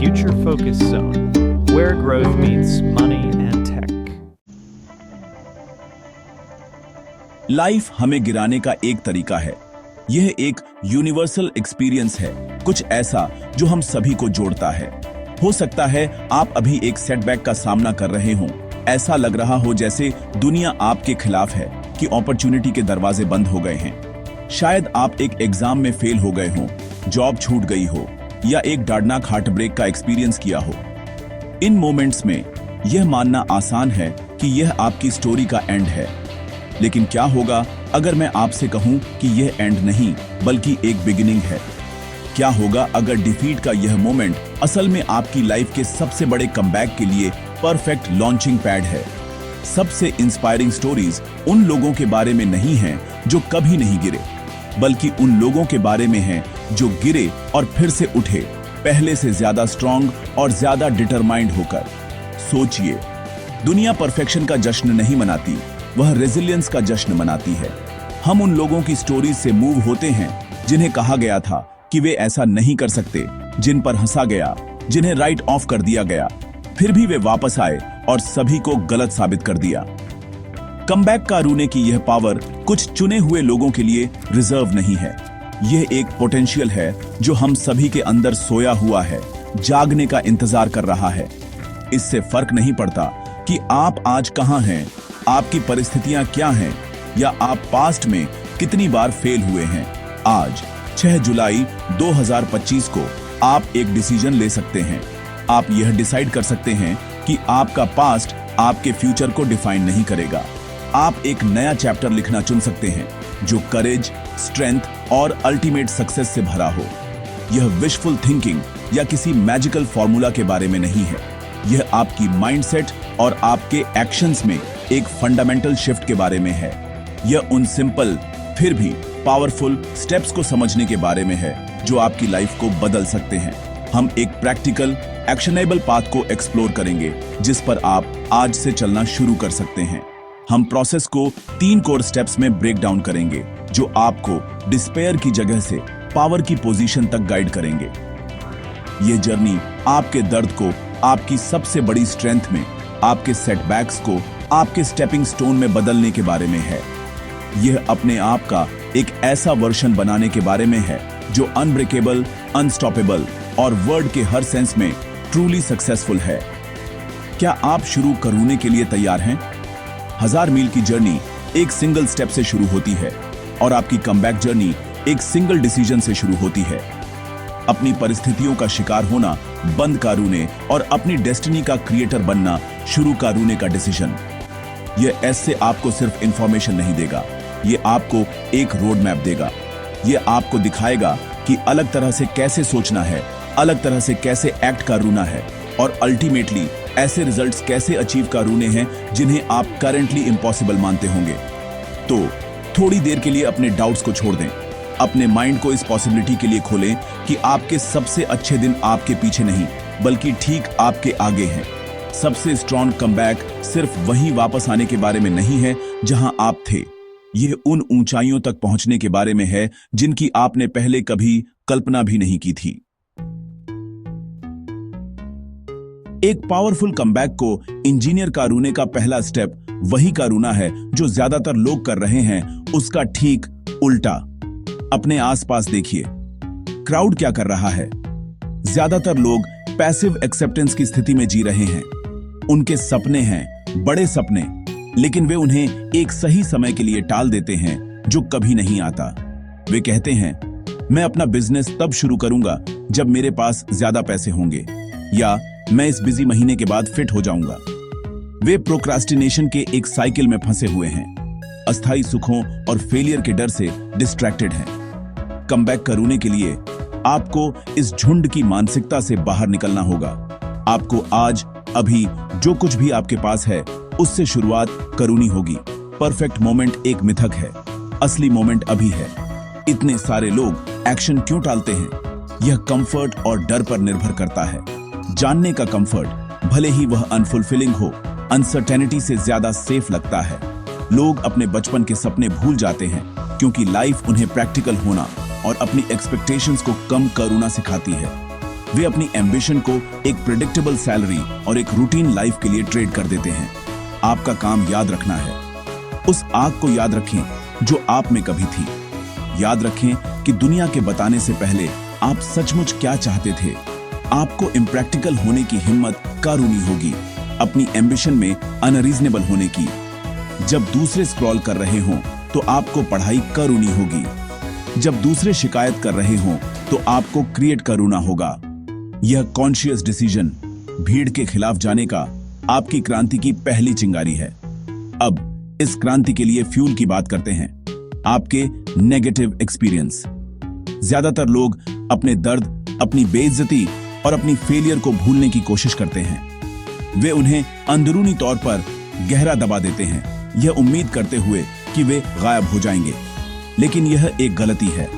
Future Focus Zone, where growth meets money and tech. Life हमें गिराने का एक तरीका है। यह एक यूनिवर्सल एक्सपीरियंस है, कुछ ऐसा जो हम सभी को जोड़ता है। हो सकता है आप अभी एक सेटबैक का सामना कर रहे हों। ऐसा लग रहा हो जैसे दुनिया आपके खिलाफ है, कि अपॉर्चुनिटी के दरवाजे बंद हो गए हैं। शायद आप एक एग्जाम में फेल हो गए हों, जॉब छूट गई हो, या एक दर्दनाक हार्ट ब्रेक का एक्सपीरियंस किया हो। इन मोमेंट्स में यह मानना आसान है कि यह आपकी स्टोरी का एंड है। लेकिन क्या होगा अगर मैं आपसे कहूं कि यह एंड नहीं बल्कि एक बिगिनिंग है? क्या होगा अगर डिफीट का यह मोमेंट असल में आपकी लाइफ के सबसे बड़े कमबैक के लिए परफेक्ट लॉन्चिंग पैड है? सबसे इंस्पायरिंग स्टोरीज उन लोगों के बारे में नहीं हैं जो कभी नहीं गिरे, बल्कि उन लोगों के बारे में हैं जो गिरे और फिर से उठे, पहले से ज्यादा स्ट्रांग और ज्यादा डिटरमाइंड होकर। सोचिए, दुनिया परफेक्शन का जश्न नहीं मनाती, वह रेजिलियंस का जश्न मनाती है। हम उन लोगों की स्टोरीज से मूव होते हैं जिन्हें कहा गया था कि वे ऐसा नहीं कर सकते, जिन पर हंसा गया, जिन्हें राइट ऑफ कर दिया गया, फिर भी वे वापस आए और सभी को गलत साबित कर दिया। कमबैक का रोने की यह पावर कुछ चुने हुए लोगों के लिए रिजर्व नहीं है। यह एक पोटेंशियल है जो हम सभी के अंदर सोया हुआ है, जागने का इंतजार कर रहा है। इससे फर्क नहीं पड़ता कि आप आज कहां हैं, आपकी परिस्थितियां क्या हैं, या आप पास्ट में कितनी बार फेल हुए हैं। आज 6 जुलाई 2025 को आप एक डिसीजन ले सकते हैं। आप यह डिसाइड कर सकते हैं कि आपका पास्ट आपके फ्यूचर को डिफाइन नहीं करेगा। आप एक नया चैप्टर लिखना चुन सकते हैं जो करेज, स्ट्रेंथ और अल्टीमेट सक्सेस से भरा हो। यह विशफुल थिंकिंग या किसी मैजिकल फॉर्मूला के बारे में नहीं है। यह आपकी माइंडसेट और आपके एक्शंस में एक फंडामेंटल शिफ्ट के बारे में है। यह उन सिंपल फिर भी पावरफुल स्टेप्स को समझने के बारे में है जो आपकी लाइफ को बदल सकते हैं। हम एक प्रैक्टिकल, एक्शनेबल पाथ को एक्सप्लोर करेंगे जिस पर आप आज से चलना शुरू कर सकते हैं। हम प्रोसेस को 3 कोर स्टेप्स में ब्रेक डाउन करेंगे जो आपको डिस्पेयर की जगह से पावर की पोजीशन तक गाइड करेंगे। यह जर्नी आपके दर्द को आपकी सबसे बड़ी स्ट्रेंथ में, आपके सेटबैक्स को आपके स्टेपिंग स्टोन में बदलने के बारे में है। यह अपने आप का एक ऐसा वर्जन बनाने के बारे में है जो अनब्रेकेबल, अनस्टॉपेबल और वर्ड के हर सेंस में ट्रूली सक्सेसफुल है। क्या आप शुरू करने के लिए तैयार हैं? 1000 मील की जर्नी एक सिंगल स्टेप से शुरू होती है और आपकी कमबैक जर्नी एक सिंगल डिसीजन से शुरू होती है। अपनी परिस्थितियों का शिकार होना बंद कारूने और अपनी डेस्टिनी का क्रिएटर बनना शुरू कारूने का डिसीजन। यह ऐसे आपको सिर्फ इंफॉर्मेशन नहीं देगा, यह आपको एक रोड मैप देगा। यह आपको दिखाएगा कि अलग तरह से कैसे सोचना है, अलग तरह से कैसे एक्ट कारूना है, और अल्टीमेटली ऐसे रिजल्ट्स कैसे अचीव कारूने हैं जिन्हें आप करंटली इम्पॉसिबल मानते होंगे। तो थोड़ी देर के लिए अपने डाउट्स को छोड़ दें, अपने माइंड को इस पॉसिबिलिटी के लिए खोलें कि आपके सबसे अच्छे दिन आपके पीछे नहीं बल्कि ठीक आपके आगे हैं। सबसे स्ट्रॉन्ग कमबैक सिर्फ वहीं वापस आने के बारे में नहीं है जहां आप थे। यह उन ऊंचाइयों तक पहुंचने के बारे में है जिनकी आपने पहले कभी कल्पना भी नहीं की थी। एक पावरफुल कमबैक को इंजीनियर कारूने का पहला स्टेप वही कारूना है जो ज्यादातर लोग कर रहे हैं, उसका ठीक उल्टा। अपने आसपास देखिए, क्राउड क्या कर रहा है। ज्यादातर लोग पैसिव एक्सेप्टेंस की स्थिति में जी रहे हैं। उनके सपने हैं, बड़े सपने, लेकिन वे उन्हें एक सही समय के लिए टाल देते हैं जो कभी नहीं आता। वे कहते हैं, मैं अपना बिजनेस तब शुरू करूंगा जब मेरे पास ज्यादा पैसे होंगे, या मैं इस बिजी महीने के बाद फिट हो जाऊंगा। वे प्रोक्रास्टिनेशन के एक साइकिल में फंसे हुए हैं, अस्थायी सुखों और फेलियर के डर से डिस्ट्रैक्टेड हैं। कमबैक करने के लिए आपको इस झुंड की मानसिकता से बाहर निकलना होगा। आपको आज, अभी जो कुछ भी आपके पास है उससे शुरुआत करनी होगी। परफेक्ट मोमेंट एक मिथक है, असली मोमेंट अभी है। इतने सारे लोग एक्शन क्यों टालते हैं? यह कंफर्ट और डर पर निर्भर करता है। जानने का कंफर्ट, भले ही वह अनफुलफिलिंग हो, अनसर्टेनिटी से ज्यादा सेफ लगता है। लोग अपने बचपन के सपने भूल जाते हैं क्योंकि लाइफ उन्हें प्रैक्टिकल होना और अपनी एक्सपेक्टेशंस को कम करना सिखाती है। वे अपनी एम्बिशन को एक प्रेडिक्टेबल सैलरी और एक रूटीन लाइफ के लिए ट्रेड कर देते हैं। आपका काम याद रखना है। उस आग को याद रखें जो आप में कभी थी। याद रखें कि दुनिया के बताने से पहले आप सचमुच क्या चाहते थे। आपको इम्प्रैक्टिकल होने की हिम्मत कारूनी होगी, अपनी एम्बिशन में अनरीजनेबल होने की। जब दूसरे स्क्रॉल कर रहे हों तो आपको पढ़ाई कारूनी होगी। जब दूसरे शिकायत कर रहे हों तो आपको क्रिएट करूना होगा। यह कॉन्शियस डिसीजन, भीड़ के खिलाफ जाने का, आपकी क्रांति की पहली चिंगारी है। अब इस क्रांति के लिए फ्यूल की बात करते हैं। आपके नेगेटिव एक्सपीरियंस। ज्यादातर लोग अपने दर्द, अपनी बेइज्जती और अपनी फेलियर को भूलने की कोशिश करते हैं। वे उन्हें अंदरूनी तौर पर गहरा दबा देते हैं, यह उम्मीद करते हुए कि वे गायब हो जाएंगे। लेकिन यह एक गलती है।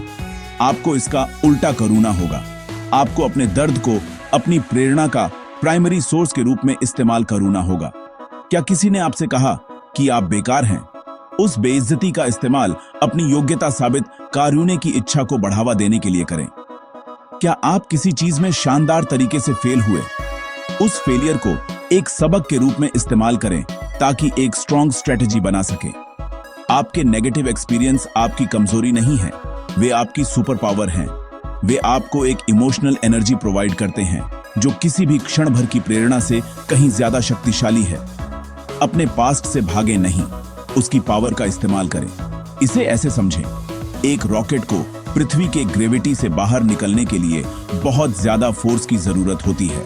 आपको इसका उल्टा करूना होगा। आपको अपने दर्द को अपनी प्रेरणा का प्राइमरी सोर्स के रूप में इस्तेमाल करूना होगा। क्या किसी ने आपसे कहा कि आप बेकार हैं? उस बेइज्जती का इस्तेमाल अपनी योग्यता साबित कारूने की इच्छा को बढ़ावा देने के लिए करें। क्या आप किसी चीज में शानदार तरीके से फेल हुए? उस फेलियर को एक सबक के रूप में इस्तेमाल करें ताकि एक स्ट्रॉन्ग स्ट्रेटेजी बना सके। आपके नेगेटिव एक्सपीरियंस आपकी कमजोरी नहीं है, वे आपकी सुपर पावर हैं। वे आपको एक इमोशनल एनर्जी प्रोवाइड करते हैं जो किसी भी क्षण भर की प्रेरणा से कहीं ज्यादा शक्तिशाली है। अपने पास्ट से भागे नहीं, उसकी पावर का इस्तेमाल करें। इसे ऐसे समझें, एक रॉकेट को पृथ्वी के ग्रेविटी से बाहर निकलने के लिए बहुत ज्यादा फोर्स की जरूरत होती है।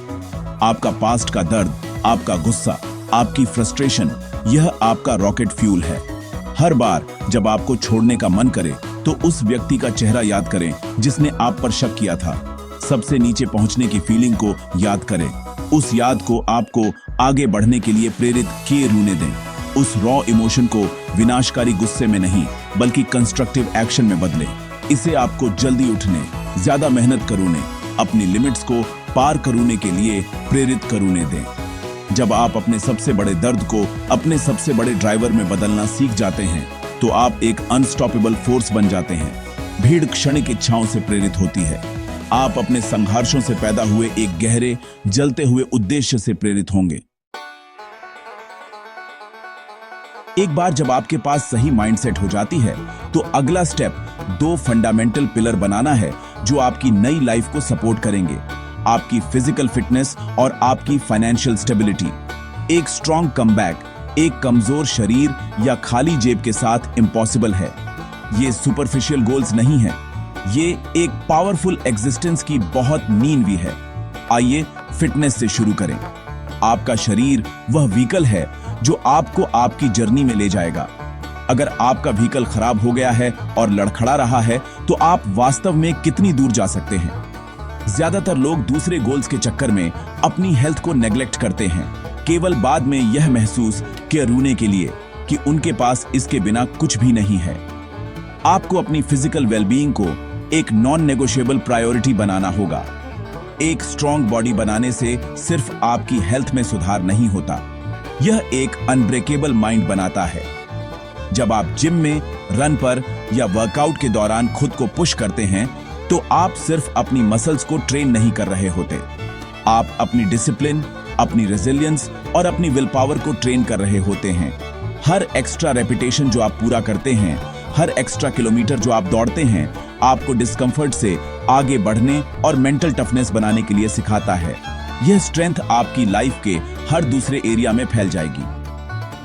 आपका पास्ट का दर्द, आपका गुस्सा, आपकी फ्रस्ट्रेशन, यह आपका रॉकेट फ्यूल है। हर बार जब आपको छोड़ने का मन करे तो उस व्यक्ति का चेहरा याद करें जिसने आप पर शक किया था। सबसे नीचे पहुंचने की फीलिंग को याद करें। उस याद को आपको आगे बढ़ने के लिए प्रेरित किए रूने दें। उस रॉ इमोशन को विनाशकारी गुस्से में नहीं बल्कि कंस्ट्रक्टिव एक्शन में बदलें। इसे आपको जल्दी उठने, ज्यादा मेहनत करूने, अपनी लिमिट्स को पार करूने के लिए प्रेरित करूने दें। जब आप अपने सबसे बड़े दर्द को अपने सबसे बड़े ड्राइवर में बदलना सीख जाते हैं तो आप एक अनस्टॉपेबल फोर्स बन जाते हैं। भीड़ क्षणिक इच्छाओं से प्रेरित होती है। आप अपने संघर्षों से पैदा हुए एक गहरे, जलते हुए उद्देश्य से प्रेरित होंगे। एक बार जब आपके पास सही माइंडसेट हो जाती है तो अगला स्टेप 2 फंडामेंटल पिलर बनाना है जो आपकी नई लाइफ को सपोर्ट करेंगे। आपकी फिजिकल फिटनेस और आपकी फाइनेंशियल स्टेबिलिटी। एक स्ट्रॉन्ग कमबैक एक कमजोर शरीर या खाली जेब के साथ इम्पॉसिबल है। ये सुपरफिशियल गोल्स नहीं है, ये एक पावरफुल एग्जिस्टेंस की बहुत नींव भी है। आइए फिटनेस से शुरू करें। आपका शरीर वह व्हीकल है जो आपको आपकी जर्नी में ले जाएगा। अगर आपका व्हीकल खराब हो गया है और लड़खड़ा रहा है तो आप वास्तव में कितनी दूर जा सकते हैं? ज्यादातर लोग दूसरे गोल्स के चक्कर में अपनी हेल्थ को नेग्लेक्ट करते हैं, केवल बाद में यह महसूस करूने के लिए कि उनके पास इसके बिना कुछ भी नहीं है। आपको अपनी फिजिकल वेलबीइंग को एक नॉन नेगोशिएबल प्रायोरिटी बनाना होगा। एक स्ट्रॉन्ग बॉडी बनाने से सिर्फ आपकी हेल्थ में सुधार नहीं होता, यह एक अनब्रेकेबल माइंड बनाता है। जब आप जिम में, रन पर या वर्कआउट के दौरान खुद को पुश करते हैं तो आप सिर्फ अपनी मसल्स को ट्रेन नहीं कर रहे होते, आप अपनी डिसिप्लिन, अपनी रेजिलियंस और अपनी विल पावर को ट्रेन कर रहे होते हैं। हर एक्स्ट्रा रेपिटेशन जो आप पूरा करते हैं, हर एक्स्ट्रा किलोमीटर जो आप दौड़ते हैं, आपको डिस्कंफर्ट से आगे बढ़ने और मेंटल टफनेस बनाने के लिए सिखाता है। यह स्ट्रेंथ आपकी लाइफ के हर दूसरे एरिया में फैल जाएगी।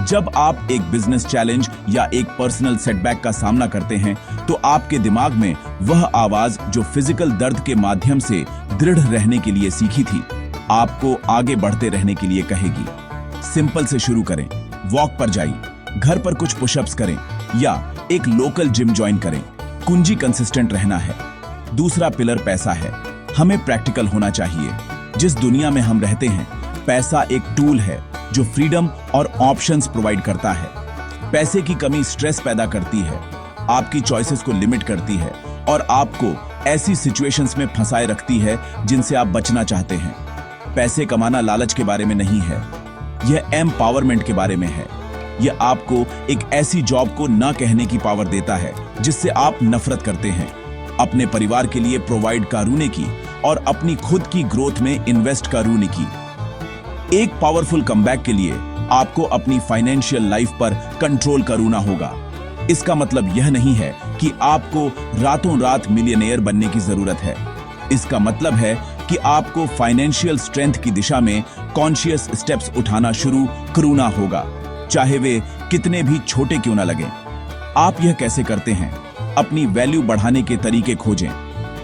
जब आप एक बिजनेस चैलेंज या एक पर्सनल सेटबैक का सामना करते हैं तो आपके दिमाग में वह आवाज जो फिजिकल दर्द के माध्यम से दृढ़ रहने के लिए सीखी थी, आपको आगे बढ़ते रहने के लिए कहेगी। सिंपल से शुरू करें, वॉक पर जाइए, घर पर कुछ पुशअप्स करें या एक लोकल जिम ज्वाइन करें। कुंजी कंसिस्टेंट रहना है। दूसरा पिलर पैसा है। हमें प्रैक्टिकल होना चाहिए। जिस दुनिया में हम रहते हैं, पैसा एक टूल है जो फ्रीडम और ऑप्शंस प्रोवाइड करता है। पैसे की कमी स्ट्रेस पैदा करती है, आपकी चॉइसेस को लिमिट करती है और आपको ऐसी सिचुएशंस में फंसाए रखती है जिनसे आप बचना चाहते हैं। पैसे कमाना लालच के बारे में नहीं है, यह एम्पावरमेंट के बारे में है। यह आपको एक ऐसी जॉब को ना कहने की पावर देता है जिससे आप नफरत करते हैं, अपने परिवार के लिए प्रोवाइड कारूने की और अपनी खुद की ग्रोथ में इन्वेस्ट करूँ की। एक पावरफुल कमबैक के लिए आपको अपनी फाइनेंशियल लाइफ पर कंट्रोल करना होगा। इसका मतलब यह नहीं है कि आपको रातों रात मिलियनेयर बनने की जरूरत है। इसका मतलब है कि आपको फाइनेंशियल स्ट्रेंथ की दिशा में कॉन्शियस स्टेप्स उठाना शुरू करना होगा, चाहे वे कितने भी छोटे क्यों ना लगे। आप यह कैसे करते हैं? अपनी वैल्यू बढ़ाने के तरीके खोजें।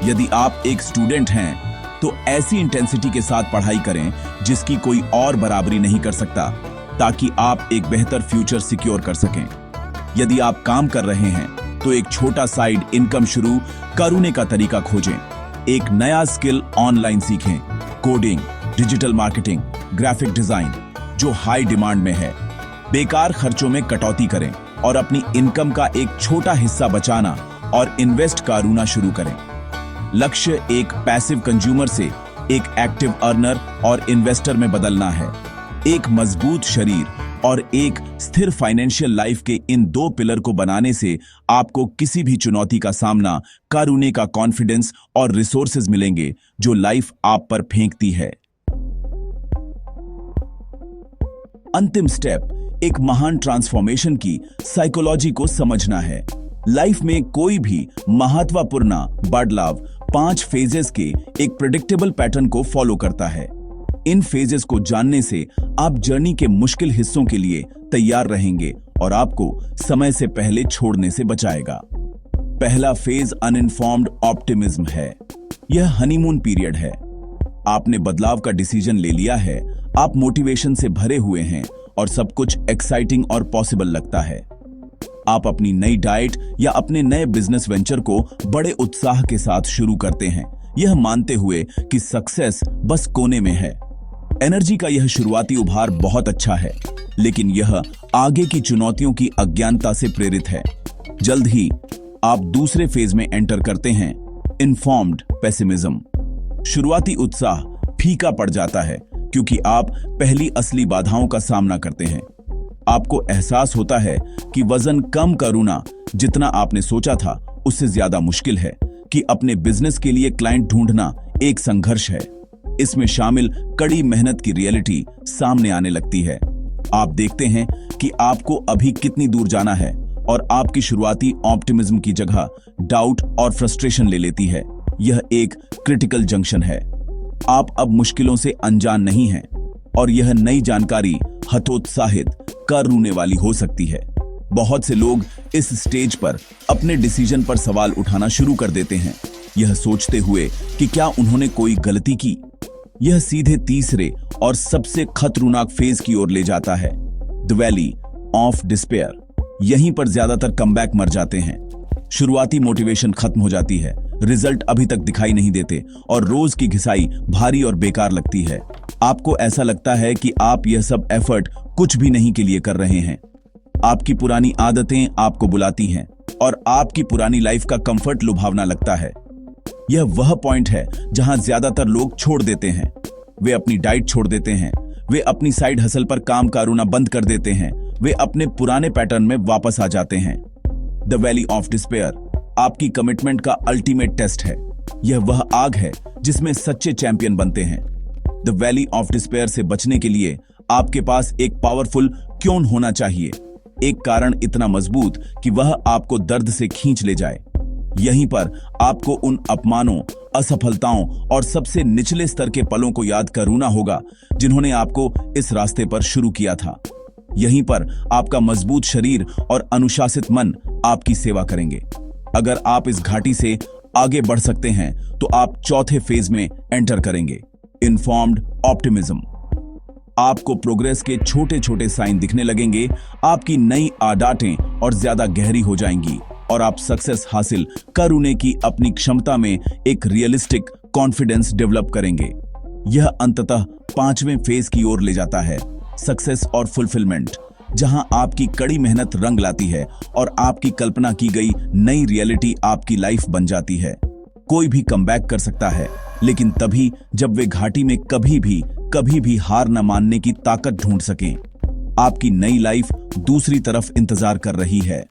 यदि आप एक स्टूडेंट हैं तो ऐसी इंटेंसिटी के साथ पढ़ाई करें जिसकी कोई और बराबरी नहीं कर सकता, ताकि आप एक बेहतर फ्यूचर सिक्योर कर सकें। यदि आप काम कर रहे हैं तो एक छोटा साइड इनकम शुरू करने का तरीका खोजें। एक नया स्किल ऑनलाइन सीखें, coding, digital marketing, graphic design, जो हाई डिमांड में है। बेकार खर्चों में कटौती करें और अपनी इनकम का एक छोटा हिस्सा बचाना और इन्वेस्ट करना शुरू करें। लक्ष्य एक पैसिव कंज्यूमर से एक एक्टिव अर्नर और इन्वेस्टर में बदलना है। एक मजबूत शरीर और एक स्थिर फाइनेंशियल लाइफ के इन दो पिलर को बनाने से आपको किसी भी चुनौती का सामना करने का कॉन्फिडेंस और रिसोर्सेज मिलेंगे जो लाइफ आप पर फेंकती है। अंतिम स्टेप एक महान ट्रांसफॉर्मेशन की साइकोलॉजी को समझना है। लाइफ में कोई भी महत्वपूर्ण बदलाव 5 फेजेस के एक प्रेडिक्टेबल पैटर्न को फॉलो करता है। इन फेजेस को जानने से आप जर्नी के मुश्किल हिस्सों के लिए तैयार रहेंगे और आपको समय से पहले छोड़ने से बचाएगा। पहला फेज अनइन्फॉर्म्ड ऑप्टिमिज्म है। यह हनीमून पीरियड है। आपने बदलाव का डिसीजन ले लिया है, आप मोटिवेशन से भरे हुए हैं और सब कुछ एक्साइटिंग और पॉसिबल लगता है। आप अपनी नई डाइट या अपने नए बिजनेस वेंचर को बड़े उत्साह के साथ शुरू करते हैं, यह मानते हुए कि सक्सेस बस कोने में है। एनर्जी का यह शुरुआती उभार बहुत अच्छा है, लेकिन यह आगे की चुनौतियों की अज्ञानता से प्रेरित है। जल्द ही आप दूसरे फेज में एंटर करते हैं, इन्फॉर्म्ड पेसिमिज्म। शुरुआती उत्साह फीका पड़ जाता है क्योंकि आप पहली असली बाधाओं का सामना करते हैं। आपको एहसास होता है कि वजन कम करना जितना आपने सोचा था उससे ज्यादा मुश्किल है, कि अपने बिजनेस के लिए क्लाइंट ढूंढना एक संघर्ष है। इसमें शामिल कड़ी मेहनत की रियलिटी सामने आने लगती है। आप देखते हैं कि आपको अभी कितनी दूर जाना है और आपकी शुरुआती ऑप्टिमिज्म की जगह डाउट और फ्रस्ट्रेशन ले लेती है। यह एक क्रिटिकल जंक्शन है। आप अब मुश्किलों से अनजान नहीं हैं और यह नई जानकारी हतोत्साहित करने वाली हो सकती है। बहुत से लोग इस स्टेज पर अपने डिसीजन पर सवाल उठाना शुरू कर देते हैं, यह सोचते हुए कि क्या उन्होंने कोई गलती की। यह सीधे तीसरे और सबसे खतरनाक फेज की ओर ले जाता है, द वैली ऑफ डिस्पेयर। यहीं पर ज्यादातर कमबैक मर जाते हैं। शुरुआती मोटिवेशन खत्म हो जाती है, रिजल्ट अभी तक दिखाई नहीं देते और रोज की घिसाई भारी और बेकार लगती है। आपको ऐसा लगता है कि आप यह सब एफर्ट कुछ भी नहीं के लिए कर रहे हैं। आपकी पुरानी आदतें आपको बुलाती हैं और आपकी पुरानी लाइफ का कंफर्ट लुभावना लगता है। यह वह पॉइंट है जहां ज्यादातर लोग छोड़ देते हैं। वे अपनी डाइट छोड़ देते हैं, वे अपनी साइड हसल पर काम करना बंद कर देते हैं, वे अपने पुराने पैटर्न में वापस आ जाते हैं। द वैली ऑफ डिस्पेयर आपकी कमिटमेंट का अल्टीमेट टेस्ट है। यह वह आग है जिसमें सच्चे चैंपियन बनते हैं। द वैली ऑफ डिस्पेयर से बचने के लिए आपके पास एक पावरफुल क्यों होना चाहिए, एक कारण इतना मजबूत कि वह आपको दर्द से खींच ले जाए। यहीं पर आपको उन अपमानों, असफलताओं और सबसे निचले स्तर के पलों को याद करना होगा जिन्होंने आपको इस रास्ते पर शुरू किया था। यहीं पर आपका मजबूत शरीर और अनुशासित मन आपकी सेवा करेंगे। अगर आप इस घाटी से आगे बढ़ सकते हैं तो आप चौथे फेज में एंटर करेंगे, इन्फॉर्म्ड ऑप्टिमिज्म। आपको प्रोग्रेस के छोटे छोटे साइन दिखने लगेंगे, आपकी नई आदतें और ज्यादा गहरी हो जाएंगी और आप सक्सेस हासिल करने की अपनी क्षमता में एक रियलिस्टिक कॉन्फिडेंस डेवलप करेंगे। यह अंततः 5वें फेज की ओर ले जाता है, सक्सेस और फुलफिलमेंट, जहां आपकी कड़ी मेहनत रंग लाती है और आपकी कल्पना की गई नई रियलिटी आपकी लाइफ बन जाती है। कोई भी कमबैक कर सकता है, लेकिन तभी जब वे घाटी में कभी भी हार न मानने की ताकत ढूंढ सकें। आपकी नई लाइफ दूसरी तरफ इंतजार कर रही है।